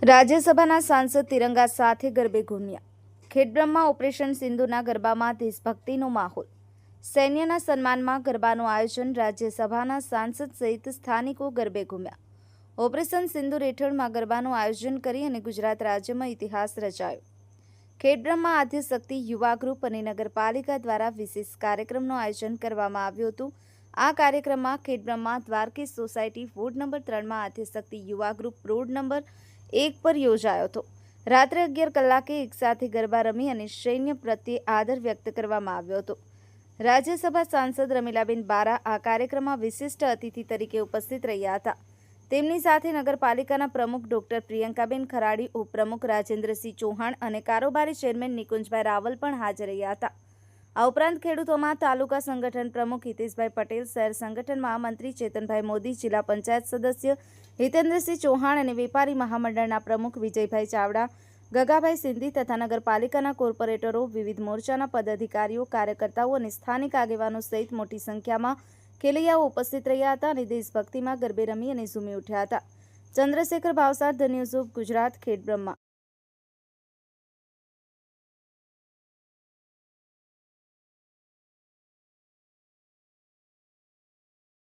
રાજ્યસભાના સાંસદ તિરંગા સાથે ગરબે ઘૂમ્યા. ખેડબ્રહ્મા ઓપરેશન સિંધુના ગરબામાં દેશભક્તિનો માહોલ. સૈન્યના સન્માનમાં ગરબાનું આયોજન. રાજ્યસભાના સાંસદ સહિત સ્થાનિકો ગરબે ઘૂમ્યા. ઓપરેશન સિંદૂર હેઠળમાં ગરબાનું આયોજન કરી અને ગુજરાત રાજ્યમાં ઇતિહાસ રચાયો. ખેડબ્રહ્મા આદ્યશક્તિ યુવા ગ્રુપ અને નગરપાલિકા દ્વારા વિશેષ કાર્યક્રમનું આયોજન કરવામાં આવ્યું હતું. આ કાર્યક્રમમાં Khedbrahma Dwarki society ward number 3માં આદ્યશક્તિ યુવા ગ્રુપ રોડ નંબર 1 પર યોજાયો હતો. રાત્રે 11 કલાકે એકસાથે ગરબા રમી અને સૈન્ય પ્રત્યે આદર વ્યક્ત કરવામાં આવ્યો હતો. રાજ્યસભા સાંસદ રમીલાબેન બારા આ કાર્યક્રમમાં વિશિષ્ટ અતિથિ તરીકે ઉપસ્થિત રહ્યા હતા. તેમની સાથે નગરપાલિકાના પ્રમુખ ડોક્ટર પ્રિયંકાબેન ખરાડી, ઉપપ્રમુખ રાજેન્દ્રસિંહ ચૌહાણ અને કારોબારી ચેરમેન નિકુંજભાઈ રાવલ પણ હાજર રહ્યા હતા. આ ઉપરાંત ખેડૂતોમાં તાલુકા સંગઠન પ્રમુખ હિતેશભાઈ પટેલ, શહેર સંગઠન મહામંત્રી ચેતનભાઈ મોદી, જિલ્લા પંચાયત સદસ્ય હિતેન્દ્રસિંહ ચૌહાણ અને વેપારી મહામંડળના પ્રમુખ વિજયભાઈ ચાવડા, ગગાભાઈ સિંધી તથા નગરપાલિકાના કોર્પોરેટરો, વિવિધ મોરચાના પદાધિકારીઓ, કાર્યકર્તાઓ અને સ્થાનિક આગેવાનો સહિત મોટી સંખ્યામાં ખેલૈયાઓ ઉપસ્થિત રહ્યા હતા અને દેશભક્તિમાં ગરબે રમી અને ઝૂમી ઉઠ્યા હતા. Chandrashekhar Bhavsar, the news of Gujarat, Khedbrahma.